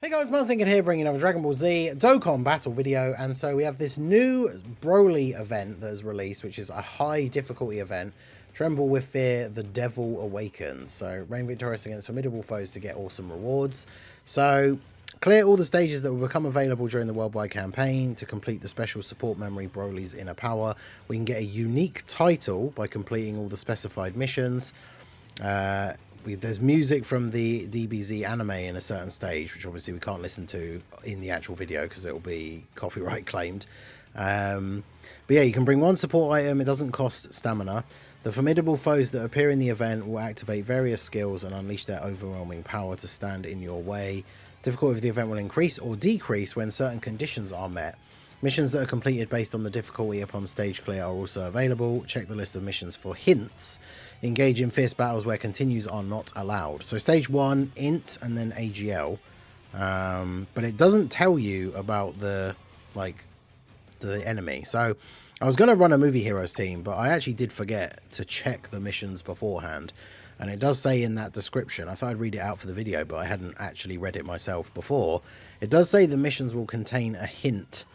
Hey guys, Marzinkin here, bringing another Dragon Ball Z Dokkan battle video, and so we have this new BROLY event that is released, which is a high difficulty event. Tremble with fear, the devil awakens. So reign victorious against formidable foes to get awesome rewards. So clear all the stages that will become available during the worldwide campaign. To complete the special support memory Broly's inner power, we can get a unique title by completing all the specified missions. There's music from the DBZ anime in a certain stage, which obviously we can't listen to in the actual video because it will be copyright claimed. But yeah, you can bring one support item. It doesn't cost stamina. The formidable foes that appear in the event will activate various skills and unleash their overwhelming power to stand in your way. Difficulty of the event will increase or decrease when certain conditions are met. Missions that are completed based on the difficulty upon stage clear are also available. Check the list of missions for hints. Engage in fierce battles where continues are not allowed. So stage 1, int, and then AGL. But it doesn't tell you about the enemy. So I was going to run a Movie Heroes team, but I actually did forget to check the missions beforehand. And it does say in that description, I thought I'd read it out for the video, but I hadn't actually read it myself before. It does say the missions will contain a hint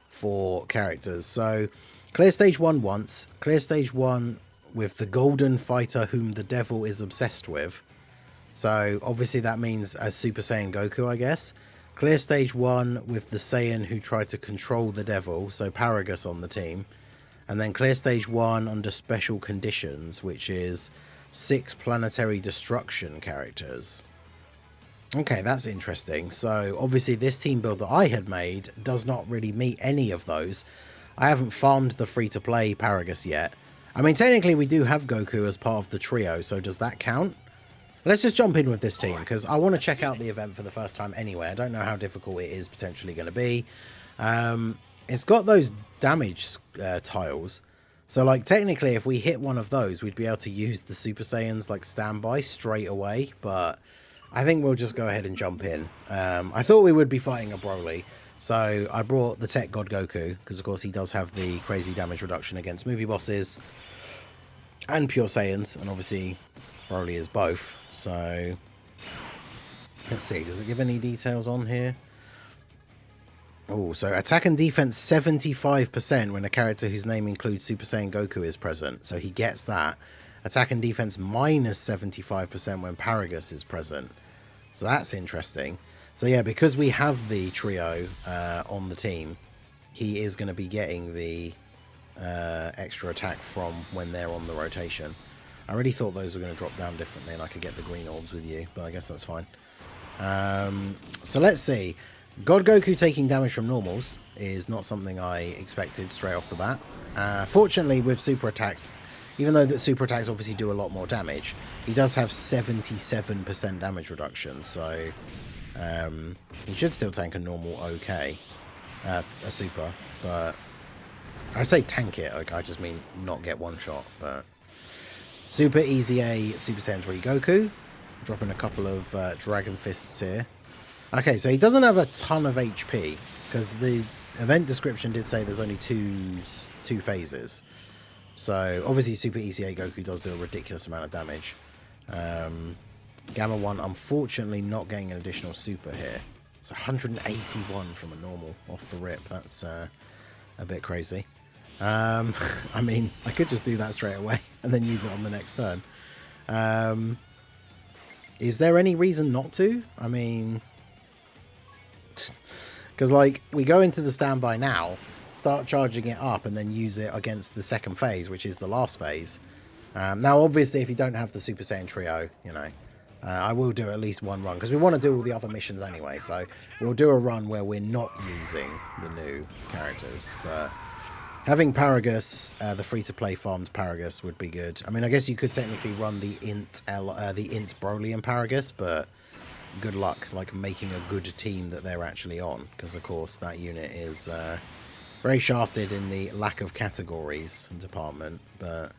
for characters. So clear stage 1 once. Clear stage 1 with the golden fighter whom the devil is obsessed with. So obviously that means a Super Saiyan Goku, I guess. Clear stage 1 with the Saiyan who tried to control the devil, so Paragus on the team. And then clear stage 1 under special conditions, which is 6 planetary destruction characters. Okay, that's interesting. So obviously this team build that I had made does not really meet any of those. I haven't farmed the free-to-play Paragus yet. I mean, technically we do have Goku as part of the trio, so does that count? Let's just jump in with this team, because I want to check out the event for the first time anyway. I don't know how difficult it is potentially going to be. It's got those damage tiles. So, like, technically, if we hit one of those, we'd be able to use the Super Saiyans, like, standby straight away. But I think we'll just go ahead and jump in. I thought we would be fighting a Broly. So I brought the Tech God Goku, because of course he does have the crazy damage reduction against movie bosses and Pure Saiyans, and obviously Broly is both. So let's see, does it give any details on here? Oh, so attack and defense 75% when a character whose name includes Super Saiyan Goku is present. So he gets that. Attack and defense minus 75% when Paragus is present. So that's interesting. So yeah, because we have the trio on the team, he is going to be getting the extra attack from when they're on the rotation. I really thought those were going to drop down differently and I could get the green orbs with you, but I guess that's fine. So let's see. God Goku taking damage from normals is not something I expected straight off the bat. Fortunately, with super attacks, even though that super attacks obviously do a lot more damage, he does have 77% damage reduction, so he should still tank a normal okay, a super, but I say tank it, like I just mean not get one shot. But super easy A Super Saiyan 3 Goku, dropping a couple of Dragon Fists here. Okay, so he doesn't have a ton of HP, because the event description did say there's only two phases. So obviously Super ECA Goku does do a ridiculous amount of damage. Gamma 1 unfortunately not getting an additional super here. It's 181 from a normal off the rip. That's a bit crazy. I mean, I could just do that straight away and then use it on the next turn. Is there any reason not to? I mean, because like we go into the standby now, start charging it up and then use it against the second phase, which is the last phase. Now obviously if you don't have the Super Saiyan trio, you know, I will do at least one run because we want to do all the other missions anyway, so we'll do a run where we're not using the new characters. But having Paragus, the free-to-play farmed Paragus would be good. I mean, I guess you could technically run the int Broly and Paragus, but good luck like making a good team that they're actually on, because of course that unit is very shafted in the lack of categories department. But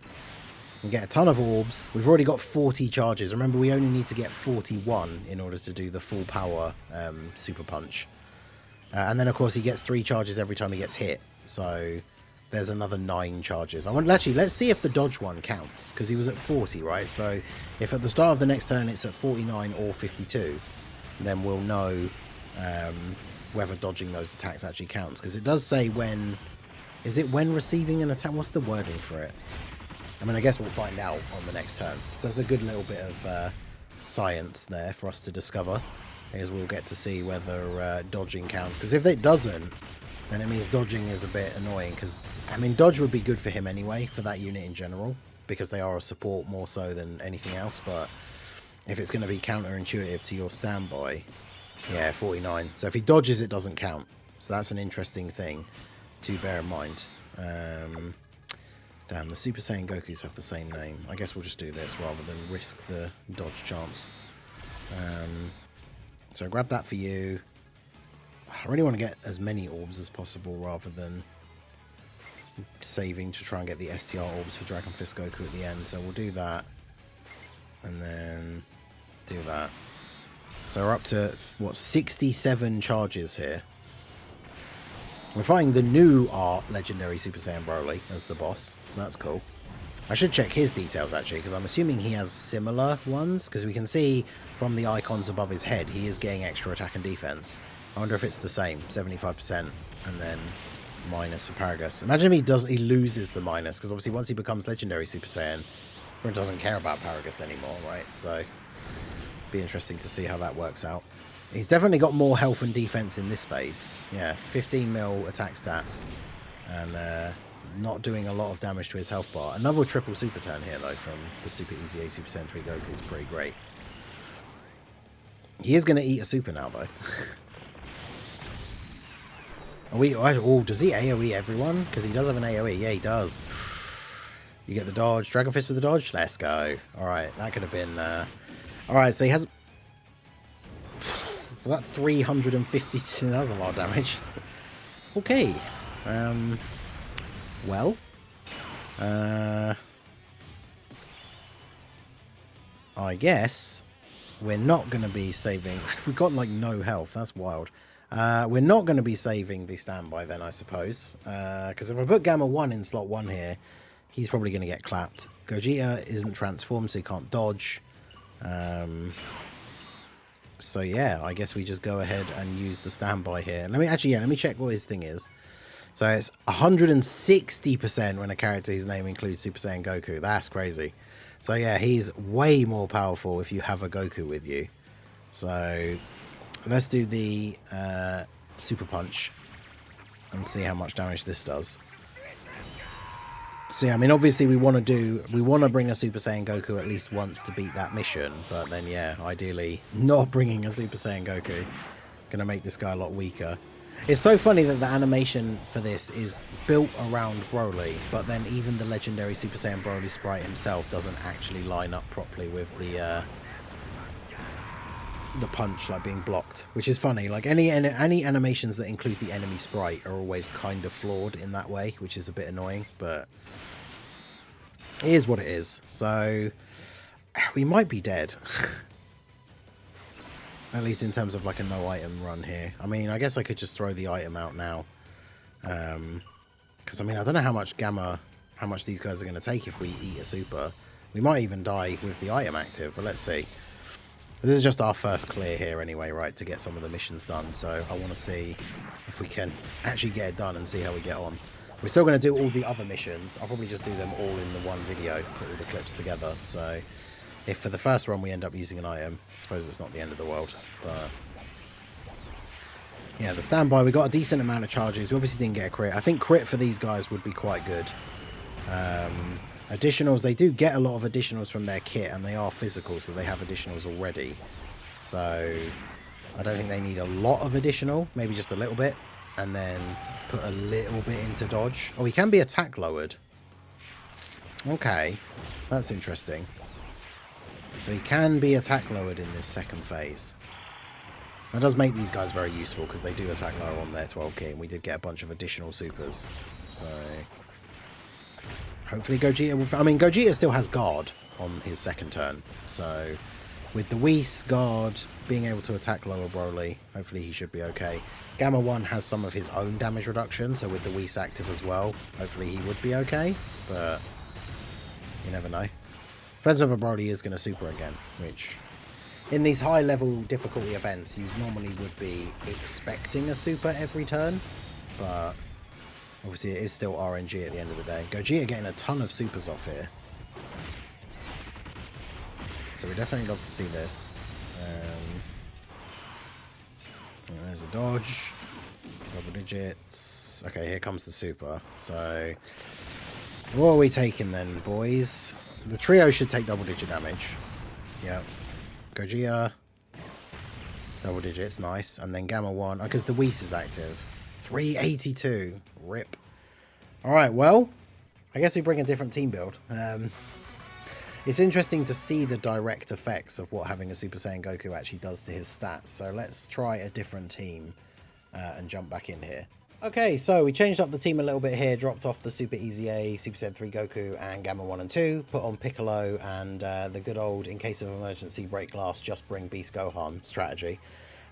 we get a ton of orbs. We've already got 40 charges. Remember, we only need to get 41 in order to do the full power super punch. And then of course he gets 3 charges every time he gets hit, so there's another 9 charges. Actually, let's see if the dodge one counts, because he was at 40, right? So if at the start of the next turn it's at 49 or 52, then we'll know whether dodging those attacks actually counts. Because it does say when... Is it when receiving an attack? What's the wording for it? I mean, I guess we'll find out on the next turn. So that's a good little bit of science there for us to discover. As we'll get to see whether dodging counts. Because if it doesn't, then it means dodging is a bit annoying. Because, I mean, dodge would be good for him anyway, for that unit in general. Because they are a support more so than anything else. But if it's going to be counterintuitive to your standby, yeah, 49. So if he dodges, it doesn't count. So that's an interesting thing to bear in mind. Damn, the Super Saiyan Gokus have the same name. I guess we'll just do this rather than risk the dodge chance. So grab that for you. I really want to get as many orbs as possible rather than saving to try and get the STR orbs for Dragon Fist Goku at the end. So we'll do that. And then do that. So we're up to, what, 67 charges here. We're fighting the new art legendary Super Saiyan Broly as the boss, so that's cool. I should check his details actually, because I'm assuming he has similar ones, because we can see from the icons above his head he is getting extra attack and defense. I wonder if it's the same, 75%, and then minus for Paragus. Imagine if he loses the minus, because obviously once he becomes legendary Super Saiyan, he doesn't care about Paragus anymore, right? So, be interesting to see how that works out. He's definitely got more health and defense in this phase. Yeah, 15 mil attack stats. And not doing a lot of damage to his health bar. Another triple super turn here, though, from the Super Easy A Super Saiyan 3 Goku is pretty great. He is going to eat a super now, though. Does he AoE everyone? Because he does have an AoE. Yeah, he does. You get the dodge. Dragon Fist with the dodge? Let's go. Alright, that could have been... Alright, so he has... Was that 350? That was a lot of damage. Okay. Well. I guess we're not going to be saving... We've got, like, no health. That's wild. We're not going to be saving the standby then, I suppose. Because if I put Gamma 1 in slot 1 here, he's probably going to get clapped. Gogeta isn't transformed, so he can't dodge. So yeah, I guess we just go ahead and use the standby here. Let me check what his thing is. So it's 160% when a character's name includes Super Saiyan Goku. That's crazy. So yeah, he's way more powerful if you have a Goku with you. So let's do the Super Punch and see how much damage this does. So yeah, I mean, obviously we want to bring a Super Saiyan Goku at least once to beat that mission, but then yeah, ideally not bringing a Super Saiyan Goku. Gonna make this guy a lot weaker. It's so funny that the animation for this is built around Broly, but then even the legendary Super Saiyan Broly sprite himself doesn't actually line up properly with the punch, like, being blocked, which is funny. Like any animations that include the enemy sprite are always kind of flawed in that way, which is a bit annoying, but it is what it is. So we might be dead. At least in terms of like a no item run here. I mean, I guess I could just throw the item out now, because I mean, I don't know how much these guys are going to take if we eat a super. We might even die with the item active, but let's see. This is just our first clear here anyway, right, to get some of the missions done. So I want to see if we can actually get it done and see how we get on. We're still going to do all the other missions. I'll probably just do them all in the one video, put all the clips together. So if for the first run we end up using an item, I suppose it's not the end of the world. But yeah, the standby, we got a decent amount of charges. We obviously didn't get a crit. I think crit for these guys would be quite good. Additionals, they do get a lot of additionals from their kit, and they are physical, so they have additionals already. So I don't think they need a lot of additional, maybe just a little bit, and then put a little bit into dodge. Oh, he can be attack lowered. Okay, that's interesting. So he can be attack lowered in this second phase. That does make these guys very useful, because they do attack lower on their 12 key, and we did get a bunch of additional supers. So hopefully Gogeta will... I mean, Gogeta still has guard on his second turn. So with the Whis, guard, being able to attack lower Broly, hopefully he should be okay. Gamma 1 has some of his own damage reduction, so with the Whis active as well, hopefully he would be okay. But you never know. Depends whether Broly is going to super again, which in these high level difficulty events, you normally would be expecting a super every turn, but obviously it is still RNG at the end of the day. Gogeta getting a ton of supers off here, so we definitely love to see this. There's a dodge, double digits. Okay, here comes the super. So what are we taking then, boys? The trio should take double digit damage. Yep. Gogeta, double digits, nice. And then Gamma 1, because the Whis is active. 382. Rip. Alright, well, I guess we bring a different team build. It's interesting to see the direct effects of what having a Super Saiyan Goku actually does to his stats. So let's try a different team and jump back in here. Okay, so we changed up the team a little bit here, dropped off the Super Easy A, Super Saiyan 3 Goku, and Gamma 1 and 2, put on Piccolo, and the good old, in case of emergency, break glass, just bring Beast Gohan strategy.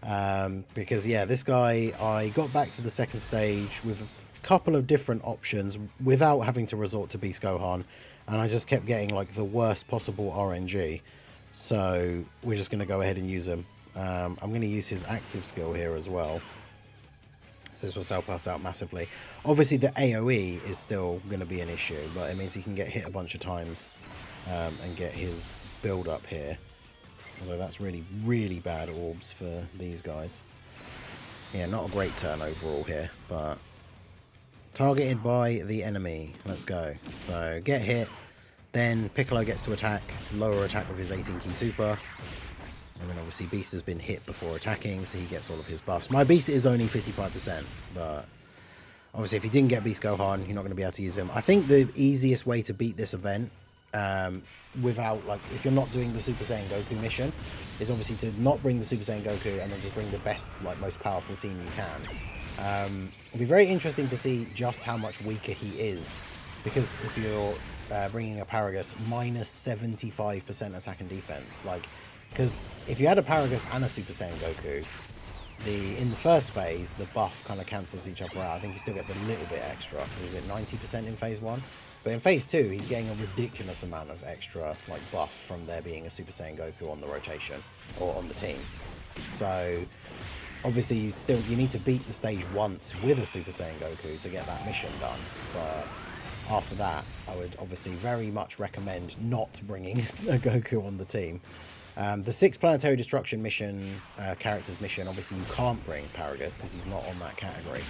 Because, yeah, this guy, I got back to the second stage with a couple of different options without having to resort to Beast Gohan, and I just kept getting, like, the worst possible RNG. So we're just going to go ahead and use him. I'm going to use his active skill here as well. So this will help us out massively. Obviously the AoE is still going to be an issue, but it means he can get hit a bunch of times and get his build up here. Although that's really, really bad orbs for these guys. Yeah, not a great turn overall here, but targeted by the enemy. Let's go. So get hit, then Piccolo gets to attack, lower attack with his 18 key super. And then obviously Beast has been hit before attacking, so he gets all of his buffs. My Beast is only 55%, but obviously if you didn't get Beast Gohan, you're not going to be able to use him. I think the easiest way to beat this event, without, like, if you're not doing the Super Saiyan Goku mission, is obviously to not bring the Super Saiyan Goku and then just bring the best, like, most powerful team you can. It'll be very interesting to see just how much weaker he is, because if you're bringing a Paragus, minus 75% attack and defense, like, because if you had a Paragus and a Super Saiyan Goku, in the first phase, the buff kind of cancels each other out. I think he still gets a little bit extra, because is it 90% in phase 1? But in phase 2, he's getting a ridiculous amount of extra, like, buff from there being a Super Saiyan Goku on the rotation, or on the team. So obviously you need to beat the stage once with a Super Saiyan Goku to get that mission done. But after that, I would obviously very much recommend not bringing a Goku on the team. The 6 Planetary Destruction mission, characters mission, obviously you can't bring Paragus because he's not on that category.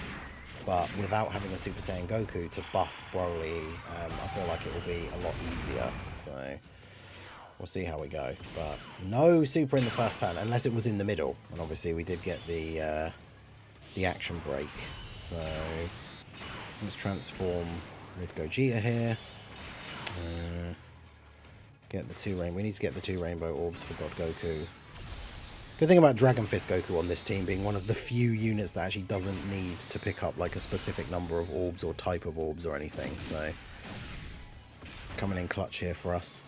But without having a Super Saiyan Goku to buff BROLY, I feel like it will be a lot easier. So we'll see how we go. But no super in the first turn, unless it was in the middle. And obviously we did get the action break. So let's transform with Gogeta here. Get the 2 rainbow. We need to get the 2 rainbow orbs for God Goku. Good thing about Dragon Fist Goku on this team being one of the few units that actually doesn't need to pick up like a specific number of orbs or type of orbs or anything. So coming in clutch here for us.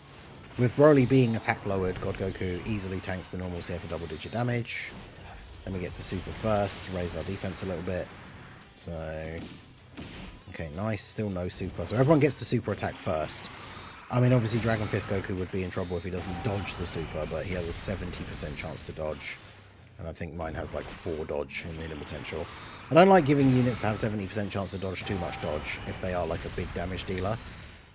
With BROLY being attack lowered, God Goku easily tanks the normals here for double digit damage. Then we get to super first, raise our defense a little bit. So okay, nice. Still no super. So everyone gets to super attack first. I mean, obviously Dragon Fist Goku would be in trouble if he doesn't dodge the super, but he has a 70% chance to dodge. And I think mine has like 4 dodge in the hidden potential. I don't like giving units that have 70% chance to dodge too much dodge if they are like a big damage dealer.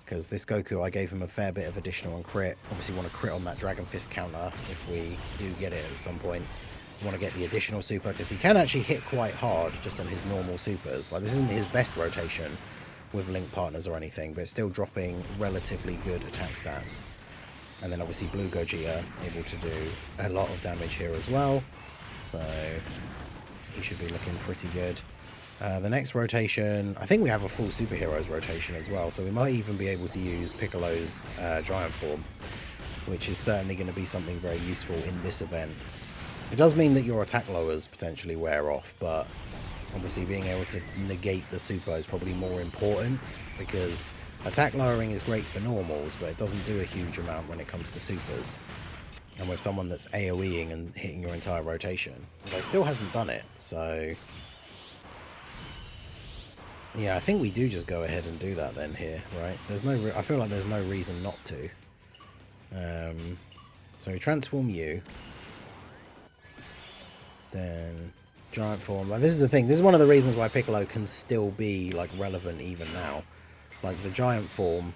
Because this Goku, I gave him a fair bit of additional on crit. Obviously want to crit on that Dragon Fist counter if we do get it at some point. Want to get the additional super because he can actually hit quite hard just on his normal supers. Like, this isn't his best rotation with link partners or anything, but it's still dropping relatively good attack stats. And then obviously Blue Gogeta able to do a lot of damage here as well, so he should be looking pretty good. The next rotation, I think we have a full superheroes rotation as well, so we might even be able to use Piccolo's giant form, which is certainly going to be something very useful in this event. It does mean that your attack lowers potentially wear off, but obviously being able to negate the super is probably more important, because attack lowering is great for normals, but it doesn't do a huge amount when it comes to supers. And with someone that's AoEing and hitting your entire rotation, although he still hasn't done it, so yeah, I think we do just go ahead and do that then here, right? There's no, I feel like there's no reason not to. So we transform you. Then giant form. Like, this is the thing. This is one of the reasons why Piccolo can still be like relevant even now. Like the giant form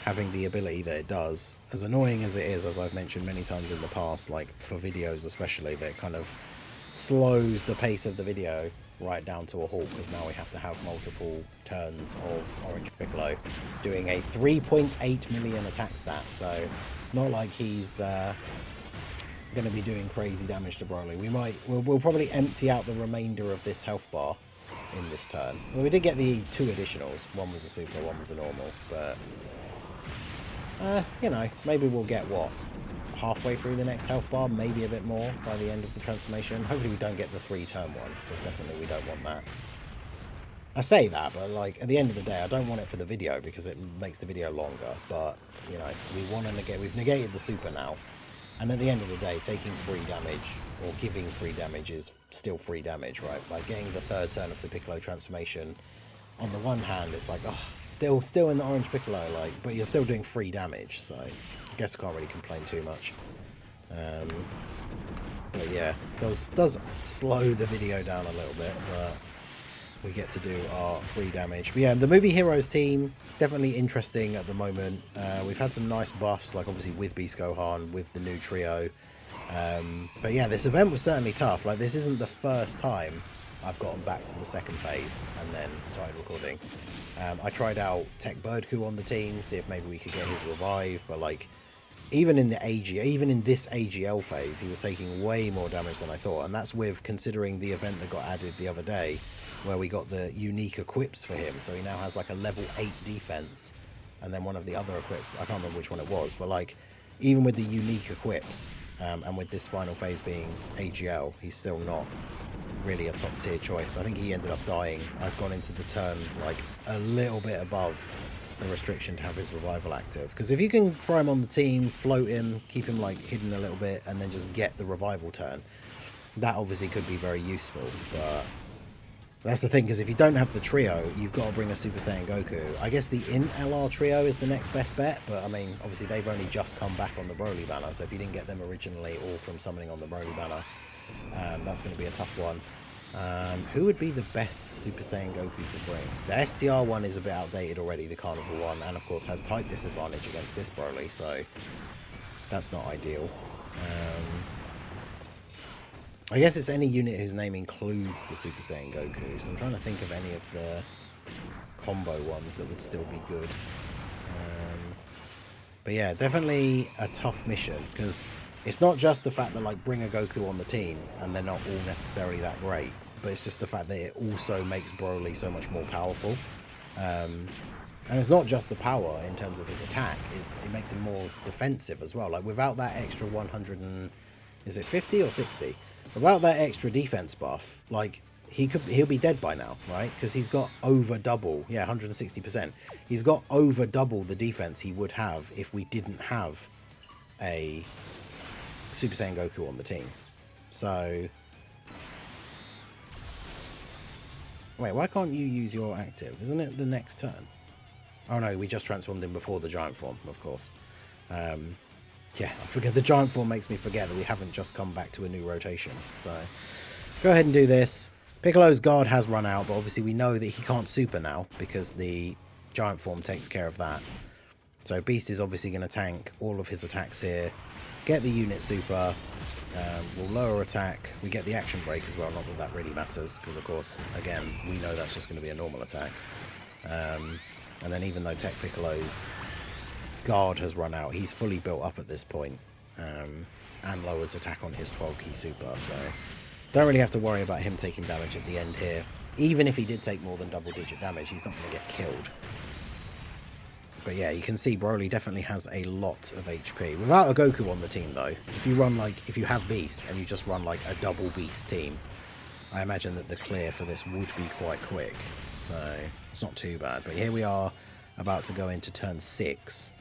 having the ability that it does, as annoying as it is, as I've mentioned many times in the past, like for videos especially, that it kind of slows the pace of the video right down to a halt, because now we have to have multiple turns of Orange Piccolo doing a 3.8 million attack stat. So not like he's going to be doing crazy damage to Broly. We'll probably empty out the remainder of this health bar in this turn. Well, we did get the 2 additionals. One was a super, one was a normal, but you know, maybe we'll get, what, halfway through the next health bar, maybe a bit more by the end of the transformation. Hopefully we don't get the 3-turn one, because definitely we don't want that. I say that, but like at the end of the day, I don't want it for the video because it makes the video longer. But you know, we want to negate. We've negated the super now, and at the end of the day, taking free damage or giving free damage is still free damage, right? Like getting the 3rd turn of the Piccolo transformation. On the one hand, it's like, oh, still in the Orange Piccolo, like, but you're still doing free damage, so I guess I can't really complain too much. But yeah, does slow the video down a little bit, but we get to do our free damage. But yeah, the Movie Heroes team, definitely interesting at the moment. We've had some nice buffs, like obviously with Beast Gohan, with the new trio. But yeah, this event was certainly tough. Like, this isn't the first time I've gotten back to the 2nd phase and then started recording. I tried out Tech Birdku on the team, see if maybe we could get his revive, but like, even in this AGL phase, he was taking way more damage than I thought, and that's with considering the event that got added the other day, where we got the unique equips for him. So he now has like a level 8 defense, and then one of the other equips, I can't remember which one it was, but like, even with the unique equips, and with this final phase being AGL, he's still not really a top tier choice. I think he ended up dying. I've gone into the turn like a little bit above the restriction to have his revival active, because if you can throw him on the team, float him, keep him like hidden a little bit, and then just get the revival turn, that obviously could be very useful. But that's the thing, because if you don't have the trio, you've got to bring a Super Saiyan Goku. I guess the LR trio is the next best bet, but I mean, obviously they've only just come back on the Broly banner, so if you didn't get them originally or from summoning on the Broly banner, that's going to be a tough one. Who would be the best Super Saiyan Goku to bring? The STR one is a bit outdated already, the Carnival one, and of course has type disadvantage against this Broly, so that's not ideal. I guess it's any unit whose name includes the Super Saiyan Goku, so I'm trying to think of any of the combo ones that would still be good. But yeah, definitely a tough mission, because it's not just the fact that, like, bring a Goku on the team and they're not all necessarily that great, but it's just the fact that it also makes Broly so much more powerful. And it's not just the power in terms of his attack, it makes him more defensive as well. Like, without that extra 100 and... is it 50 or 60? Without that extra defense buff, like, he'll be dead by now, right? Because he's got over double, yeah, 160%. He's got over double the defense he would have if we didn't have a Super Saiyan Goku on the team. So, wait, why can't you use your active? Isn't it the next turn? Oh no, we just transformed him before the giant form, of course. Yeah, I forget, the giant form makes me forget that we haven't just come back to a new rotation. So, go ahead and do this. Piccolo's guard has run out, but obviously we know that he can't super now because the giant form takes care of that. So Beast is obviously going to tank all of his attacks here. Get the unit super. We'll lower attack. We get the action break as well. Not that that really matters, because of course, again, we know that's just going to be a normal attack. And then even though Tech Piccolo's guard has run out, he's fully built up at this point, and lowers attack on his 12 key super. So don't really have to worry about him taking damage at the end here. Even if he did take more than double-digit damage, he's not going to get killed. But yeah, you can see Broly definitely has a lot of HP. Without a Goku on the team, though, if you have Beast and you just run like a double Beast team, I imagine that the clear for this would be quite quick. So it's not too bad. But here we are, about to go into turn 6.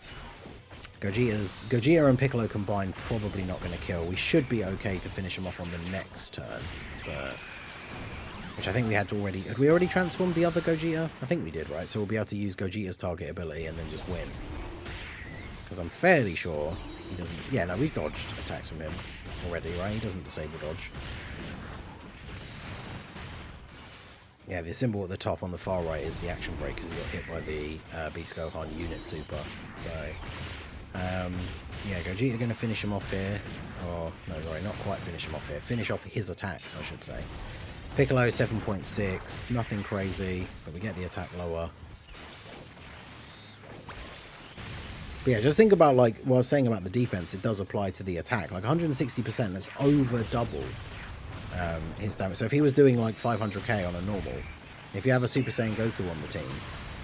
Gogeta and Piccolo combined, probably not going to kill. We should be okay to finish him off on the next turn, but... which I think we had to already... had we already transformed the other Gogeta? I think we did, right? So we'll be able to use Gogeta's target ability and then just win. Because I'm fairly sure he doesn't... yeah, no, we've dodged attacks from him already, right? He doesn't disable dodge. Yeah, the symbol at the top on the far right is the action break because he got hit by the Beast Gohan unit super. So, yeah, Gogeta going to finish him off here. Oh, no, sorry, not quite finish him off here. Finish off his attacks, I should say. Piccolo 7.6, nothing crazy, but we get the attack lower. But yeah, just think about, like, what I was saying about the defense, it does apply to the attack. Like, 160%, that's over double his damage. So if he was doing, like, 500k on a normal, if you have a Super Saiyan Goku on the team,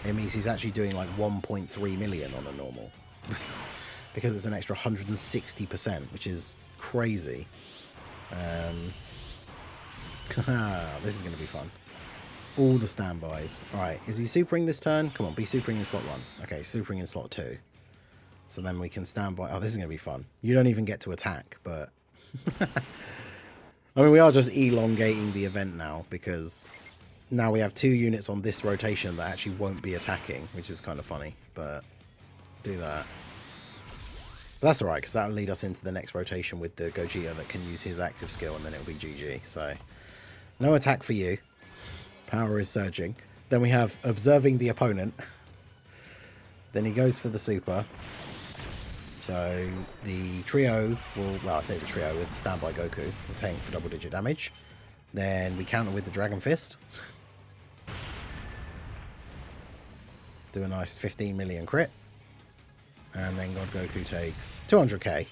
it means he's actually doing, like, 1.3 million on a normal. Because it's an extra 160%, which is crazy. This is going to be fun. All the standbys. Alright, is he supering this turn? Come on, be supering in slot 1. Okay, supering in slot 2. So then we can stand by. Oh, this is going to be fun. You don't even get to attack, but... I mean, we are just elongating the event now, because now we have 2 units on this rotation that actually won't be attacking, which is kind of funny, but do that. But that's alright, because that'll lead us into the next rotation with the Gogeta that can use his active skill, and then it'll be GG. So, no attack for you. Power is surging. Then we have observing the opponent. Then he goes for the super. So the trio will, well, I say the trio with standby Goku will tank for double-digit damage. Then we counter with the Dragon Fist. Do a nice 15 million crit. And then God Goku takes 200k.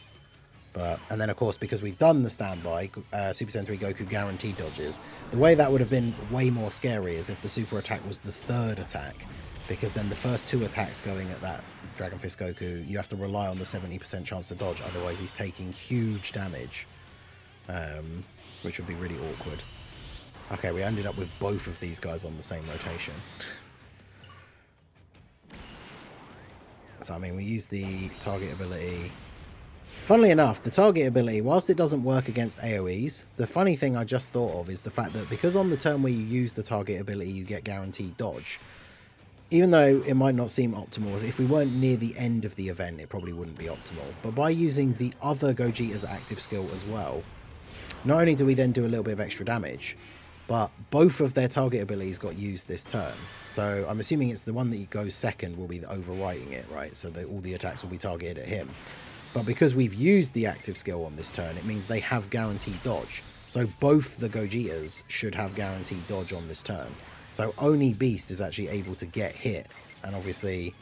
And then, of course, because we've done the standby, Super Saiyan 3 Goku guaranteed dodges, the way that would have been way more scary is if the super attack was the 3rd attack. Because then the first 2 attacks going at that Dragon Fist Goku, you have to rely on the 70% chance to dodge, otherwise he's taking huge damage, which would be really awkward. Okay, we ended up with both of these guys on the same rotation. So, I mean, we use the target ability. Funnily enough, the target ability, whilst it doesn't work against AoEs, the funny thing I just thought of is the fact that because on the turn where you use the target ability, you get guaranteed dodge. Even though it might not seem optimal, if we weren't near the end of the event, it probably wouldn't be optimal. But by using the other Gogeta's active skill as well, not only do we then do a little bit of extra damage, but both of their target abilities got used this turn. So I'm assuming it's the one that goes second will be overwriting it, right? So that all the attacks will be targeted at him. But because we've used the active skill on this turn, it means they have guaranteed dodge. So both the Gogetas should have guaranteed dodge on this turn. So only Beast is actually able to get hit. And obviously,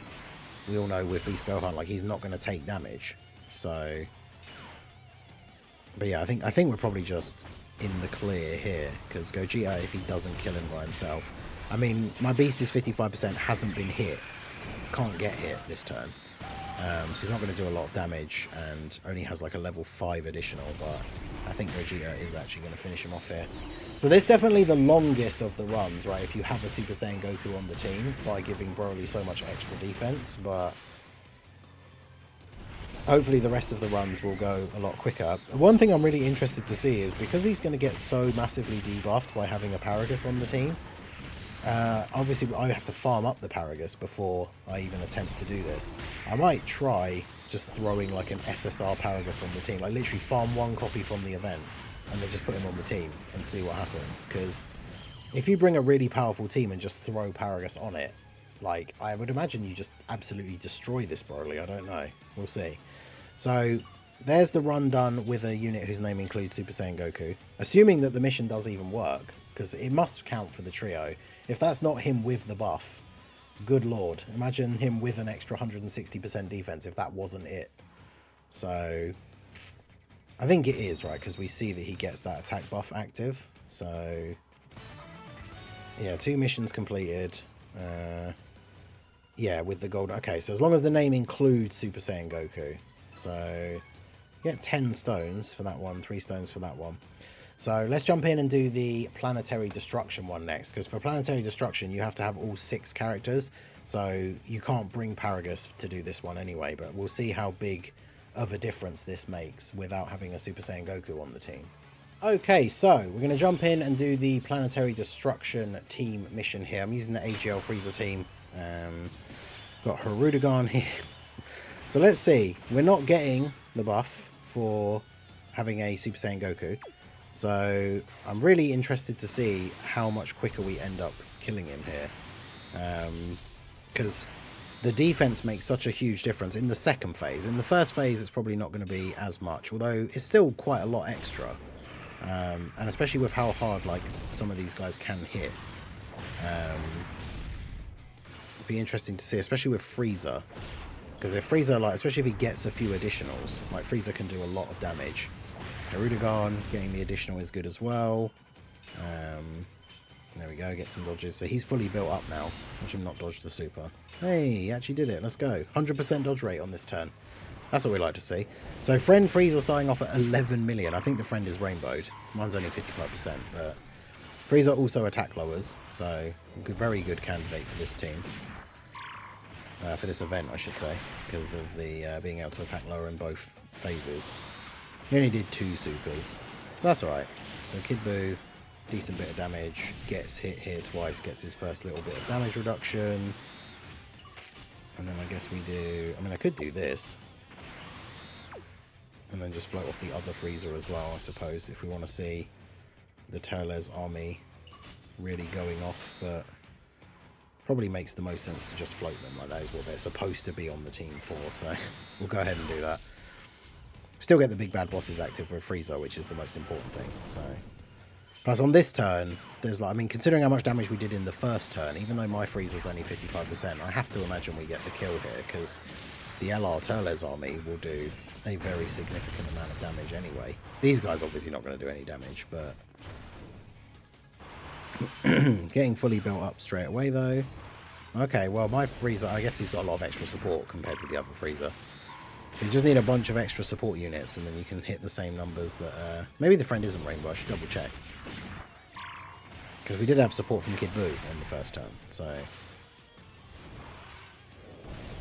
we all know with Beast Gohan, like, he's not going to take damage. So, but yeah, I think we're probably just in the clear here. Because Gogeta, if he doesn't kill him by himself... I mean, my Beast is 55%, hasn't been hit. Can't get hit this turn. So he's not going to do a lot of damage, and only has like a level 5 additional, but I think Gogeta is actually going to finish him off here. So this is definitely the longest of the runs, right, if you have a Super Saiyan Goku on the team, by giving Broly so much extra defense, but hopefully the rest of the runs will go a lot quicker. One thing I'm really interested to see is, because he's going to get so massively debuffed by having a Paragus on the team, obviously I have to farm up the Paragus before I even attempt to do this. I might try just throwing like an SSR Paragus on the team, like literally farm 1 copy from the event and then just put him on the team and see what happens. Because if you bring a really powerful team and just throw Paragus on it, like, I would imagine you just absolutely destroy this Broly. I don't know, we'll see. So there's the run done with a unit whose name includes Super Saiyan Goku, assuming that the mission does even work, because it must count for the trio. If that's not him with the buff, good lord, imagine him with an extra 160% defense if that wasn't it. So I think it is, right, because we see that he gets that attack buff active. So yeah, 2 missions completed. Yeah, with the gold. Okay, so as long as the name includes Super Saiyan Goku. So yeah, 10 stones for that one, 3 stones for that one. So let's jump in and do the Planetary Destruction one next, because for Planetary Destruction you have to have all 6 characters, so you can't bring Paragus to do this one anyway, but we'll see how big of a difference this makes without having a Super Saiyan Goku on the team. Okay, so we're going to jump in and do the Planetary Destruction team mission here. I'm using the AGL Freezer team. Got Hirudegarn here. So let's see, we're not getting the buff for having a Super Saiyan Goku. So I'm really interested to see how much quicker we end up killing him here. Because the defense makes such a huge difference in the second phase. In the first phase, it's probably not going to be as much, although it's still quite a lot extra. And especially with how hard like some of these guys can hit. It'd be interesting to see, especially with Frieza. Because if Frieza, like, especially if he gets a few additionals, like Frieza can do a lot of damage. Hirudegarn getting the additional is good as well. There we go, get some dodges. So he's fully built up now. Watch him not dodge the super. Hey, he actually did it. Let's go. 100% dodge rate on this turn. That's what we like to see. So Friend Frieza starting off at 11 million. I think the Friend is rainbowed. Mine's only 55%, but Frieza also attack lowers. So very good candidate for this team. For this event, I should say, because of the being able to attack lower in both phases. He only did 2 supers. That's alright. So Kid Buu, decent bit of damage, gets hit here twice, gets his first little bit of damage reduction. And then I guess we do... I mean, I could do this. And then just float off the other Frieza as well, I suppose, if we want to see the Teles army really going off, but... probably makes the most sense to just float them, like that is what they're supposed to be on the team for, so we'll go ahead and do that. Still get the big bad bosses active with Frieza, which is the most important thing, so... Plus on this turn, there's like, I mean, considering how much damage we did in the first turn, even though my Frieza's only 55%, I have to imagine we get the kill here, because the LR Teles army will do a very significant amount of damage anyway. These guys obviously not going to do any damage, but... getting fully built up straight away though. Okay, well my Frieza, I guess he's got a lot of extra support compared to the other Frieza. So you just need a bunch of extra support units and then you can hit the same numbers that... maybe the Friend isn't rainbow, I should double check. Because we did have support from Kid Buu on the first turn, so...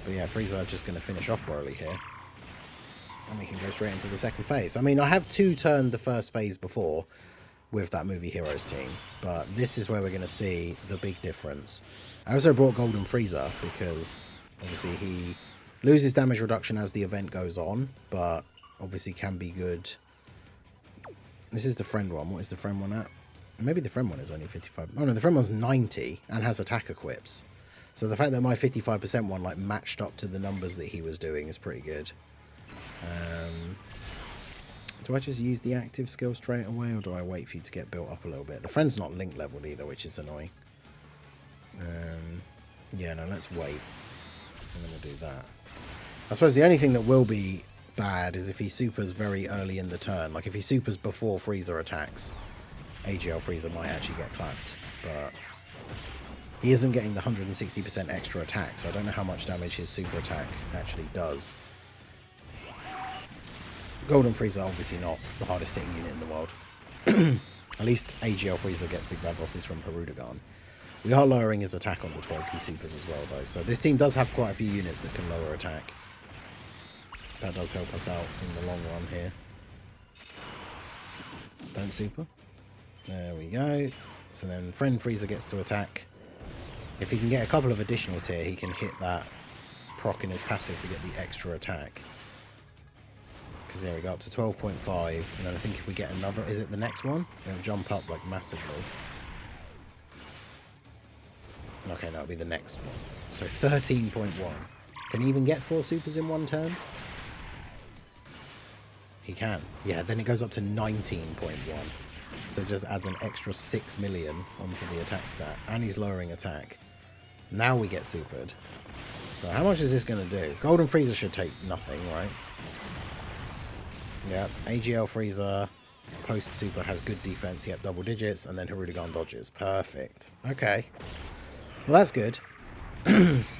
But yeah, Frieza just going to finish off BROLY here. And we can go straight into the second phase. I mean, I have 2-turned the first phase before with that Movie Heroes team, but this is where we're going to see the big difference. I also brought Golden Frieza because obviously he loses damage reduction as the event goes on, but obviously can be good. This is the Friend one. What is the Friend one at? Maybe the Friend one is only 55. Oh no, the Friend one's 90 and has attack equips. So the fact that my 55% one like matched up to the numbers that he was doing is pretty good. Do I just use the active skill straight away, or do I wait for you to get built up a little bit? The Friend's not link leveled either, which is annoying. Yeah, no, let's wait. And then we'll do that. I suppose the only thing that will be bad is if he supers very early in the turn. Like if he supers before Frieza attacks, AGL Frieza might actually get clapped. But he isn't getting the 160% extra attack, so I don't know how much damage his super attack actually does. Golden Frieza obviously not the hardest hitting unit in the world. At least AGL Frieza gets big bad bosses from Hirudegarn. We are lowering his attack on the 12 key supers as well though, so this team does have quite a few units that can lower attack. That does help us out in the long run here. Don't super. There we go. So then Friend Frieza gets to attack. If he can get a couple of additionals here, he can hit that proc in his passive to get the extra attack. Because here we go up to 12.5, and then I think if we get another, is it the next one? It'll jump up like massively. Okay, that'll be the next one. So 13.1. Can he even get 4 supers in one turn? He can. Yeah, then it goes up to 19.1. So it just adds an extra 6 million onto the attack stat. And he's lowering attack. Now we get supered. So how much is this going to do? Golden Frieza should take nothing, right? Yeah, AGL Frieza post super has good defense. Yep, double digits. And then Hirudegarn dodges. Perfect. Okay. Well, that's good.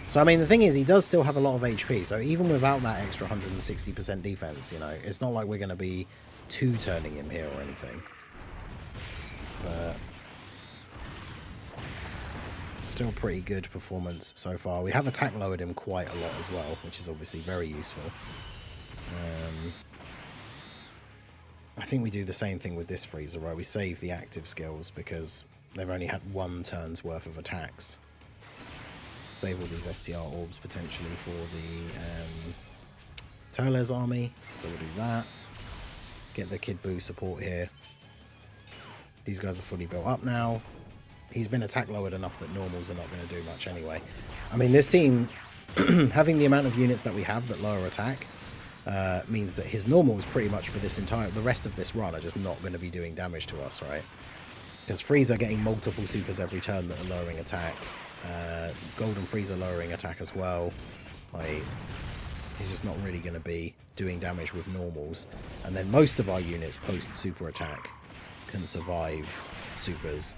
So, I mean, the thing is, he does still have a lot of HP. So even without that extra 160% defense, you know, it's not like we're going to be 2-turning him here or anything. But still pretty good performance so far. We have attack lowered him quite a lot as well, which is obviously very useful. I think we do the same thing with this Frieza, where we save the active skills because they've only had 1 turn's worth of attacks. Save all these STR orbs potentially for the Teles army, so we'll do that. Get the Kid Buu support here. These guys are fully built up now. He's been attack lowered enough that normals are not going to do much anyway. I mean, this team, having the amount of units that we have that lower attack, means that his normals pretty much for the rest of this run are just not going to be doing damage to us, right? Because Frieza getting multiple supers every turn that are lowering attack. Golden Frieza lowering attack as well. Like, he's just not really going to be doing damage with normals. And then most of our units post super attack can survive supers.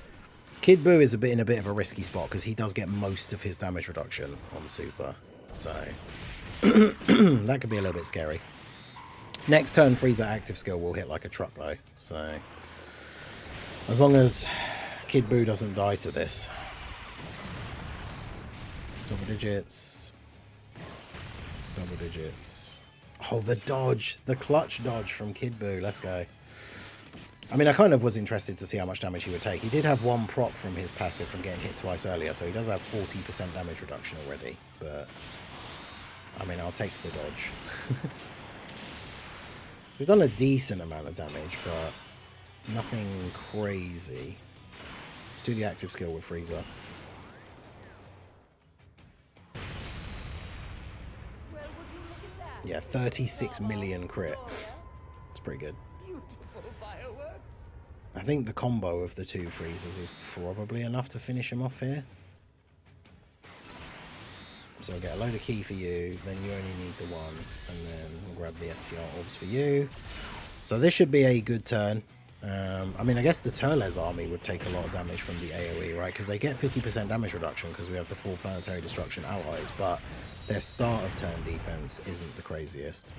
Kid Buu is in a bit of a risky spot because he does get most of his damage reduction on super. So that could be a little bit scary. Next turn, Frieza active skill will hit like a truck though. So as long as Kid Buu doesn't die to this. Double digits. Double digits. Oh, the dodge. The clutch dodge from Kid Buu. Let's go. I mean, I kind of was interested to see how much damage he would take. He did have one proc from his passive from getting hit twice earlier, so he does have 40% damage reduction already. But, I mean, I'll take the dodge. We've done a decent amount of damage, but nothing crazy. Let's do the active skill with Frieza. Yeah, 36 million crit. It's pretty good. I think the combo of the two Friezas is probably enough to finish him off here. So I'll get a load of key for you, then you only need the one, and then we'll grab the STR orbs for you. So this should be a good turn. I mean, I guess the Turles army would take a lot of damage from the AoE, right? Because they get 50% damage reduction because we have the full Planetary Destruction allies, but their start of turn defense isn't the craziest.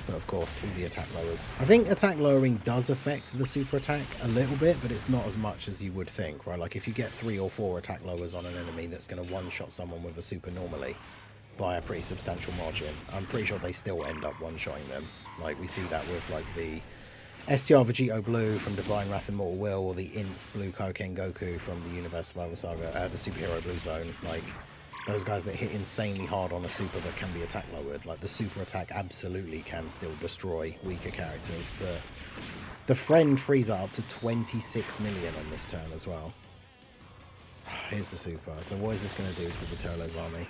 But of course, all the attack lowers. I think attack lowering does affect the super attack a little bit, but it's not as much as you would think, right? Like if you get 3 or 4 attack lowers on an enemy that's going to one-shot someone with a super normally by a pretty substantial margin, I'm pretty sure they still end up one-shotting them. Like we see that with like the STR Vegito Blue from Divine Wrath and Mortal Will, or the Int Blue Kaioken Goku from the Universe Survival Saga, the Superhero Blue Zone. Like those guys that hit insanely hard on a super but can be attack lowered. Like the super attack absolutely can still destroy weaker characters, but the friend Frieza up to 26 million on this turn as well. Here's the super. So what is this going to do to the Turles army?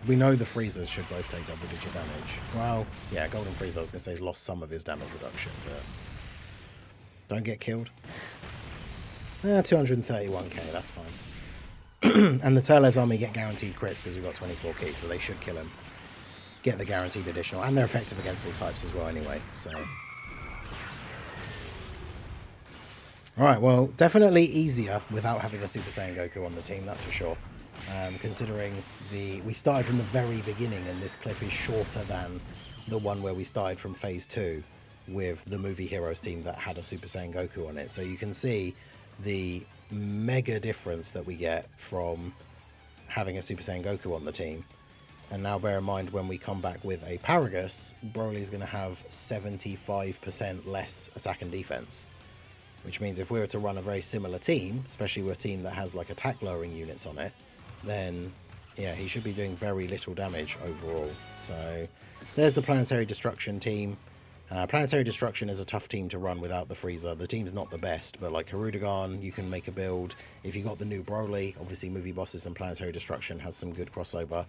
We know the Friezas should both take double digit damage. Well, yeah, Golden Frieza, I was going to say, lost some of his damage reduction, but don't get killed. 231k, that's fine. And the Turles army get guaranteed crits because we've got 24 key, so they should kill him. Get the guaranteed additional, and they're effective against all types as well anyway, so. Alright, well, definitely easier without having a Super Saiyan Goku on the team, that's for sure. Considering we started from the very beginning, and this clip is shorter than the one where we started from Phase 2 with the Movie Heroes team that had a Super Saiyan Goku on it. So you can see the mega difference that we get from having a Super Saiyan Goku on the team. And now bear in mind, when we come back with a Paragus, Broly's going to have 75% less attack and defense. Which means if we were to run a very similar team, especially with a team that has like attack lowering units on it, then yeah, he should be doing very little damage overall. So there's the Planetary Destruction team. Planetary Destruction is a tough team to run without the Frieza. The team's not the best, but like Hirudegarn, you can make a build. If you got the new Broly, obviously Movie Bosses and Planetary Destruction has some good crossover.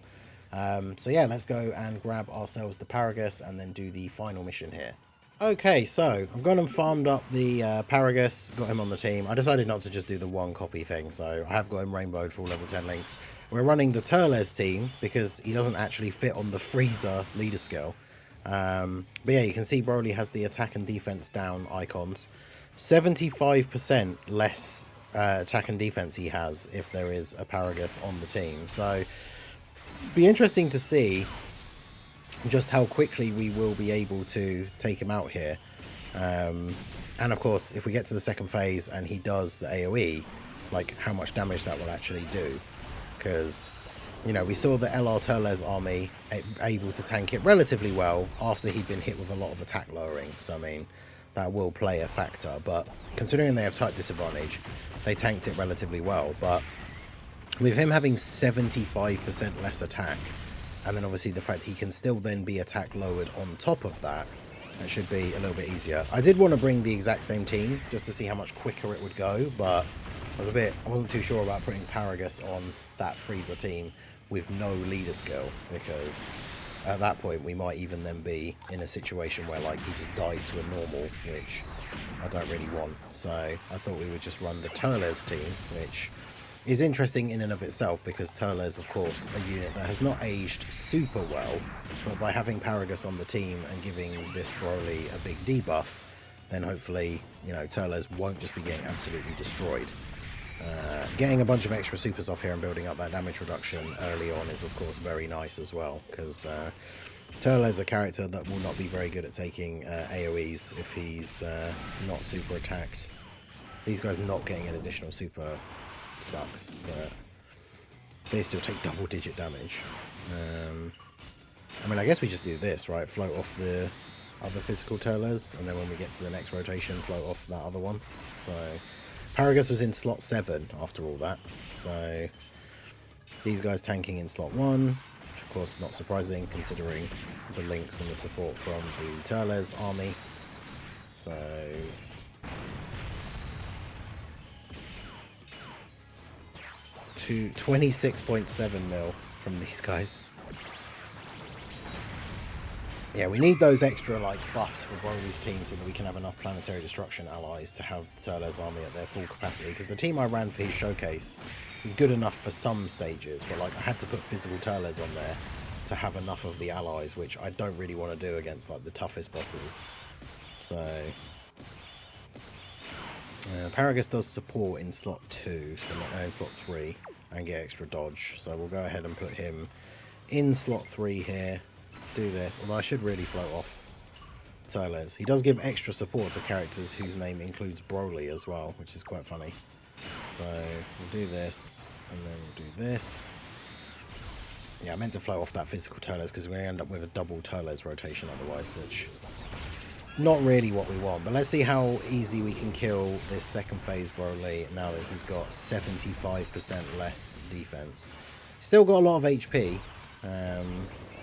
So yeah, let's go and grab ourselves the Paragus and then do the final mission here. Okay, so I've gone and farmed up the Paragus, got him on the team. I decided not to just do the one copy thing, so I have got him rainbowed for all level 10 links. We're running the Turles team because he doesn't actually fit on the Frieza leader skill. But yeah, you can see Broly has the attack and defense down icons. 75% less attack and defense he has if there is a Paragus on the team. So it'd be interesting to see just how quickly we will be able to take him out here. And of course, if we get to the second phase and he does the AoE, like how much damage that will actually do. Because, you know, we saw the LR Turles army able to tank it relatively well after he'd been hit with a lot of attack lowering. So, I mean, that will play a factor. But considering they have type disadvantage, they tanked it relatively well. But with him having 75% less attack, and then obviously the fact he can still then be attack lowered on top of that, That should be a little bit easier. I did want to bring the exact same team just to see how much quicker it would go, but I wasn't too sure about putting Paragus on that Frieza team with no leader skill, because at that point we might even then be in a situation where like he just dies to a normal, which I don't really want. So I thought we would just run the Turles team, which is interesting in and of itself, because Turles, of course, a unit that has not aged super well, but by having Paragus on the team and giving this Broly a big debuff, then hopefully, you know, Turles won't just be getting absolutely destroyed. Getting a bunch of extra supers off here and building up that damage reduction early on is, of course, very nice as well, because Turles is a character that will not be very good at taking AoEs if he's not super attacked. These guys not getting an additional super sucks, but they still take double-digit damage. I mean, I guess we just do this, right? Float off the other physical Turles, and then when we get to the next rotation, float off that other one. So Paragus was in slot 7 after all that, so these guys tanking in slot 1, which of course not surprising considering the links and the support from the Turles army. So to 26.7 mil from these guys. Yeah, we need those extra like buffs for Broly's team so that we can have enough Planetary Destruction allies to have the Turles army at their full capacity. Because the team I ran for his showcase is good enough for some stages, but like I had to put physical Turles on there to have enough of the allies, which I don't really want to do against like the toughest bosses. So Paragus does support in slot 2, so in slot 3, and get extra dodge. So we'll go ahead and put him in slot 3 here. Do this, although I should really float off Turles. He does give extra support to characters whose name includes Broly as well, which is quite funny. So we'll do this, and then we'll do this. Yeah, I meant to float off that physical Turles because we're going to end up with a double Turles rotation otherwise, which not really what we want. But let's see how easy we can kill this second phase Broly now that he's got 75% less defense. Still got a lot of HP.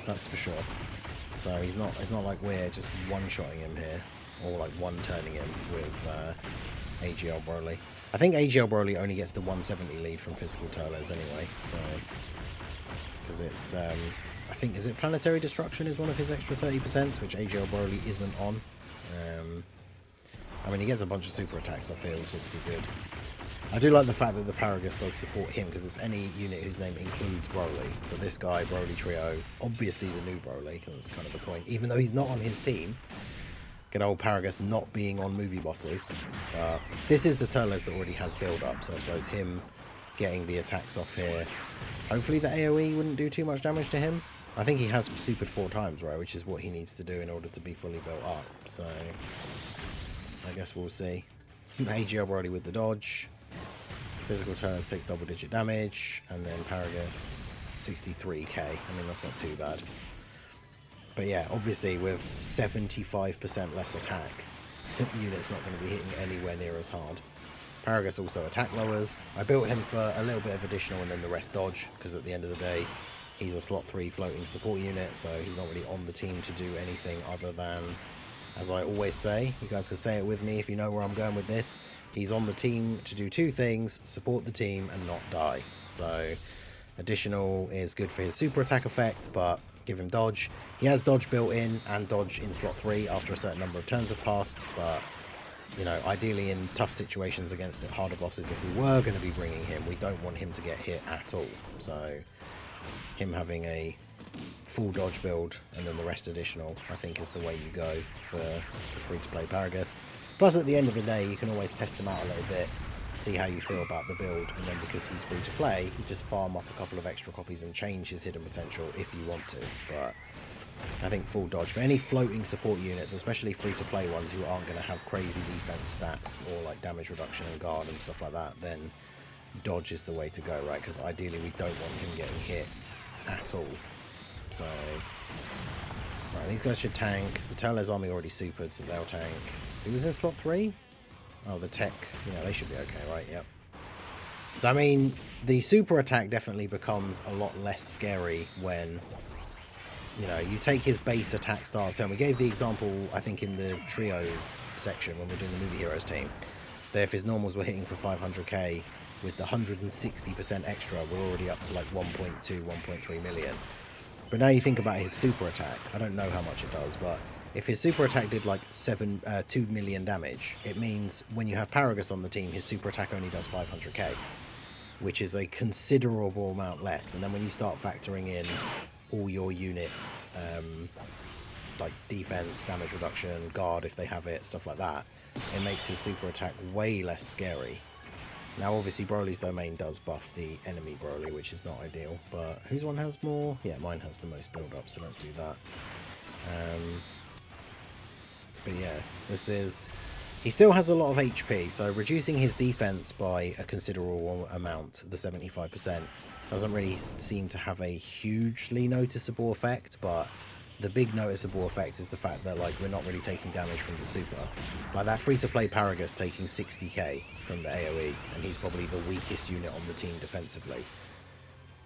That's for sure. So it's not like we're just one-shotting him here, or like one-turning him with AGL Broly. I think AGL Broly only gets the 170 lead from physical Turles anyway, so because it's I think, is it Planetary Destruction is one of his extra 30%, which AGL Broly isn't on. I mean, he gets a bunch of super attacks off here, which is obviously good. I do like the fact that the Paragus does support him, because it's any unit whose name includes Broly. So this guy, Broly Trio, obviously the new Broly, because that's kind of the point. Even though he's not on his team, good old Paragus not being on movie bosses. This is the Turles that already has build-up, so I suppose him getting the attacks off here. Hopefully the AoE wouldn't do too much damage to him. I think he has supered 4 times, right, which is what he needs to do in order to be fully built up. So I guess we'll see. AGL Broly with the dodge. Physical Turles takes double-digit damage, and then Paragus 63k. I mean, that's not too bad. But yeah, obviously with 75% less attack, the unit's not going to be hitting anywhere near as hard. Paragus also attack lowers. I built him for a little bit of additional and then the rest dodge, because at the end of the day, he's a slot 3 floating support unit, so he's not really on the team to do anything other than, as I always say, you guys can say it with me if you know where I'm going with this, he's on the team to do 2 things, support the team and not die. So additional is good for his super attack effect, but give him dodge. He has dodge built in and dodge in slot 3 after a certain number of turns have passed, but you know, ideally in tough situations against the harder bosses, if we were going to be bringing him, we don't want him to get hit at all. So him having a full dodge build and then the rest additional, I think is the way you go for the free-to-play Paragus. Plus, at the end of the day, you can always test him out a little bit, see how you feel about the build, and then because he's free to play, you just farm up a couple of extra copies and change his hidden potential if you want to. But I think full dodge for any floating support units, especially free-to-play ones who aren't going to have crazy defense stats or like damage reduction and guard and stuff like that, then dodge is the way to go, right? Because ideally we don't want him getting hit at all. So right, these guys should tank. The Turles army already supered, so they'll tank. Who was in slot 3? Oh, the tech. Yeah, they should be okay, right? Yep. So I mean, the super attack definitely becomes a lot less scary when you know, you take his base attack style of turn. We gave the example, I think, in the trio section when we were doing the movie heroes team, that if his normals were hitting for 500k with the 160% extra, we're already up to like 1.2, 1.3 million. But now you think about his super attack, I don't know how much it does, but if his super attack did like 2 million damage, it means when you have Paragus on the team, his super attack only does 500k, which is a considerable amount less. And then when you start factoring in all your units, like defense, damage reduction, guard if they have it, stuff like that, it makes his super attack way less scary. Now obviously Broly's domain does buff the enemy Broly, which is not ideal, but whose one has more? Yeah, mine has the most build up, so let's do that. But yeah, this is... He still has a lot of HP, so reducing his defense by a considerable amount, the 75%, doesn't really seem to have a hugely noticeable effect, but the big noticeable effect is the fact that, like, we're not really taking damage from the super. Like, that free-to-play Paragus taking 60k from the AoE, and he's probably the weakest unit on the team defensively.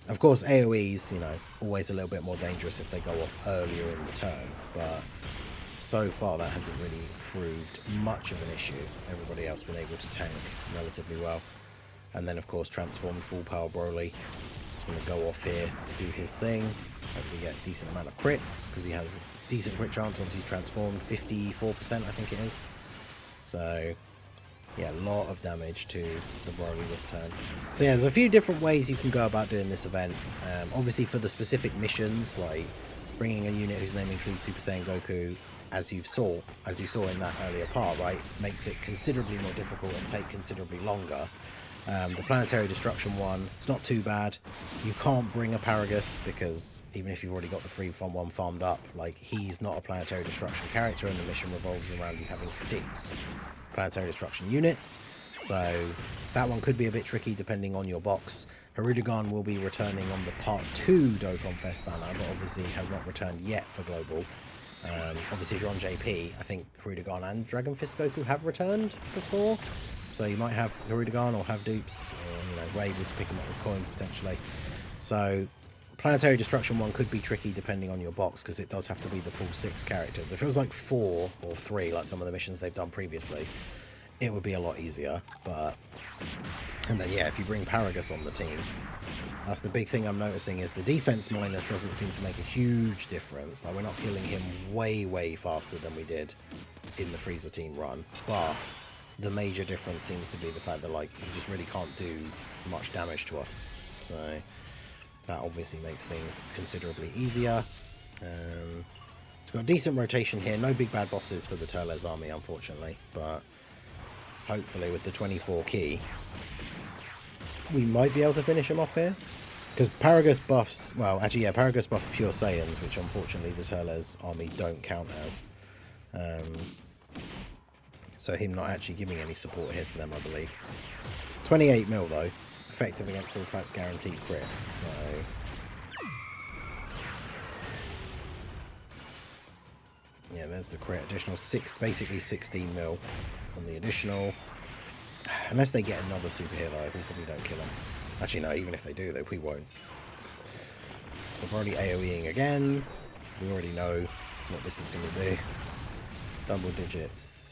Of course, AoEs, you know, always a little bit more dangerous if they go off earlier in the turn, but so far that hasn't really proved much of an issue. Everybody else been able to tank relatively well. And then, of course, transformed full power Broly. He's going to go off here, do his thing, hopefully get a decent amount of crits, because he has decent crit chance once he's transformed, 54% I think it is. So yeah, a lot of damage to the Broly this turn. So yeah, there's a few different ways you can go about doing this event. Obviously for the specific missions, like bringing a unit whose name includes Super Saiyan Goku, as you saw in that earlier part, right, makes it considerably more difficult and take considerably longer. The Planetary Destruction one, it's not too bad. You can't bring a Paragus because even if you've already got the free front one farmed up, like, he's not a Planetary Destruction character, and the mission revolves around you having 6 Planetary Destruction units. So that one could be a bit tricky depending on your box. Hirudegarn will be returning on the Part 2 Dokkan Fest banner, but obviously has not returned yet for Global. Obviously if you're on JP, I think Hirudegarn and Dragon Fist Goku have returned before. So you might have Hirudegarn or have dupes, or, you know, we're able to pick them up with coins potentially. So Planetary Destruction one could be tricky depending on your box, because it does have to be the full 6 characters. If it was like 4 or 3, like some of the missions they've done previously, it would be a lot easier. But, and then yeah, if you bring Paragus on the team, that's the big thing I'm noticing, is the defense minus doesn't seem to make a huge difference. Like, we're not killing him way faster than we did in the Frieza team run, but the major difference seems to be the fact that, like, he just really can't do much damage to us. So that obviously makes things considerably easier. It's got a decent rotation here. No big bad bosses for the Turles army, unfortunately, but hopefully with the 24 key, we might be able to finish him off here. Because Paragus buffs, well, actually, yeah, Paragus buff Pure Saiyans, which unfortunately the Turles army don't count as. So him not actually giving any support here to them, I believe. 28 mil though, effective against all types, guaranteed crit. So yeah, there's the crit. Additional 6, basically 16 mil on the additional. Unless they get another super here though, we probably don't kill them. Actually no, even if they do though, we won't. So probably AoEing again. We already know what this is going to do. Double digits.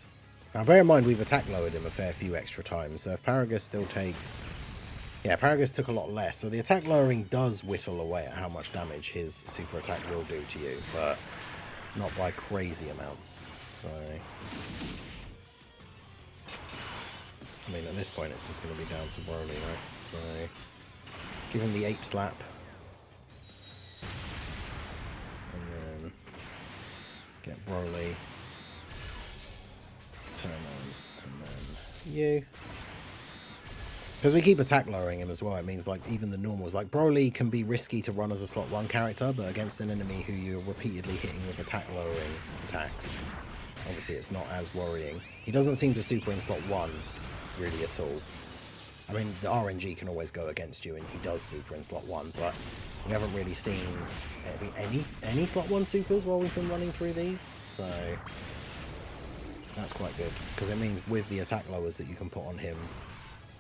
Now bear in mind we've attack lowered him a fair few extra times, so if Paragus still takes... Yeah, Paragus took a lot less, so the attack lowering does whittle away at how much damage his super attack will do to you, but not by crazy amounts. So I mean, at this point it's just going to be down to Broly, right? So give him the ape slap, and then get Broly, Turmans, and then you. Because we keep attack lowering him as well, it means, like, even the normals, like Broly can be risky to run as a slot 1 character, but against an enemy who you're repeatedly hitting with attack lowering attacks, obviously it's not as worrying. He doesn't seem to super in slot 1 really at all. I mean, the RNG can always go against you, and he does super in slot 1, but we haven't really seen any slot 1 supers while we've been running through these, so that's quite good, because it means with the attack lowers that you can put on him,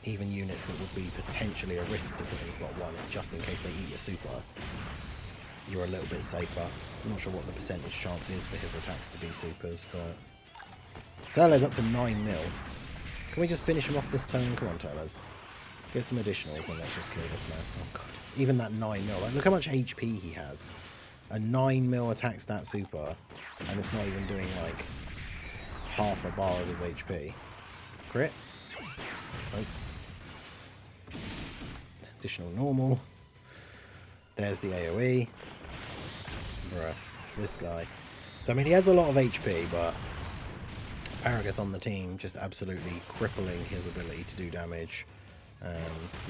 even units that would be potentially a risk to put in slot 1, just in case they eat your super, you're a little bit safer. I'm not sure what the percentage chance is for his attacks to be supers, but Taylor's up to 9 mil. Can we just finish him off this turn? Come on, Taylor's. Get some additionals and let's just kill this man. Oh god. Even that 9 mil. Like, look how much HP he has. A 9 mil attack stat super, and it's not even doing like half a bar of his HP. Crit. Oh. Additional normal. There's the AoE. Bruh. This guy. So I mean he has a lot of HP, but Paragus on the team just absolutely crippling his ability to do damage.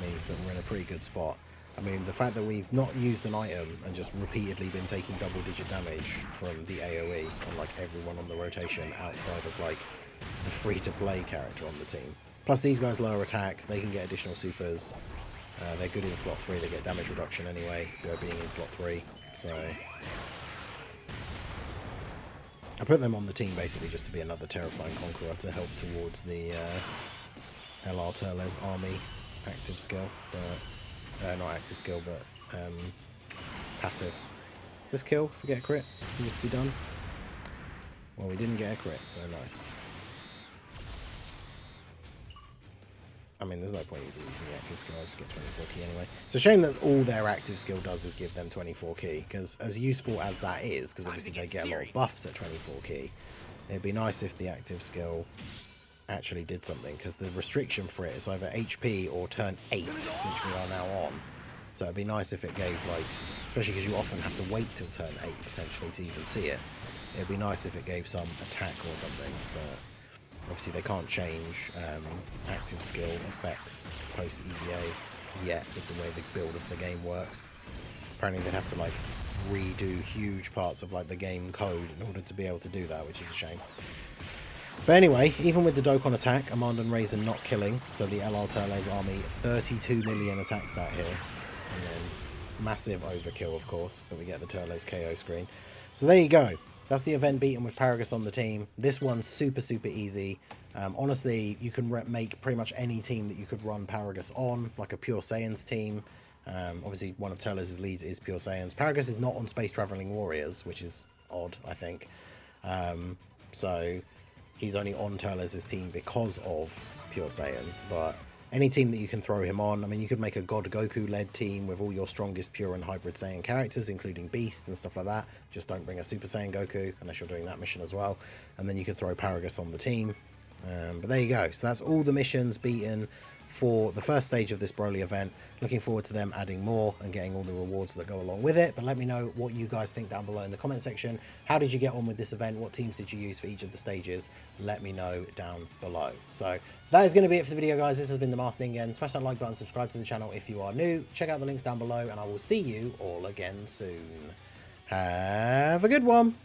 Means that we're in a pretty good spot. I mean, the fact that we've not used an item and just repeatedly been taking double-digit damage from the AoE on like everyone on the rotation outside of like the free-to-play character on the team. Plus these guys lower attack, they can get additional supers. They're good in slot 3, they get damage reduction anyway, being in slot 3. So I put them on the team basically just to be another terrifying conqueror to help towards the LR Turles army active skill, but not active skill, but passive. Does this kill if we get a crit? Can just be done? Well, we didn't get a crit, so no. I mean, there's no point even using the active skill, I'll just get 24 key anyway. It's a shame that all their active skill does is give them 24 key, because as useful as that is, because obviously they get a lot of buffs at 24 key, it'd be nice if the active skill actually did something, because the restriction for it is either HP or turn 8, which we are now on. So it'd be nice if it gave, like, especially because you often have to wait till turn 8 potentially to even see it. It'd be nice if it gave some attack or something, but obviously they can't change active skill effects post EZA yet with the way the build of the game works. Apparently they'd have to like redo huge parts of like the game code in order to be able to do that, which is a shame. But anyway, even with the Dokkan attack, Amand and Raisin not killing, so the LR Turles army 32 million attack stat here, and then massive overkill of course, but we get the Turles KO screen. So there you go. That's the event beaten with Paragus on the team. This one's super easy. Honestly, you can make pretty much any team that you could run Paragus on, like a Pure Saiyans team. Obviously, one of Turles' leads is Pure Saiyans. Paragus is not on Space Traveling Warriors, which is odd, I think. So he's only on Turles' team because of Pure Saiyans, but any team that you can throw him on, I mean, you could make a God Goku-led team with all your strongest Pure and Hybrid Saiyan characters, including Beast and stuff like that. Just don't bring a Super Saiyan Goku, unless you're doing that mission as well. And then you could throw Paragus on the team. But there you go. So that's all the missions beaten for the first stage of this BROLY event. Looking forward to them adding more and getting all the rewards that go along with it. But let me know what you guys think down below in the comment section. How did you get on with this event? What teams did you use for each of the stages? Let me know down below. So that is going to be it for the video, guys. This has been the Masked Ningen. Smash that like button, subscribe to the channel if you are new. Check out the links down below, and I will see you all again soon. Have a good one.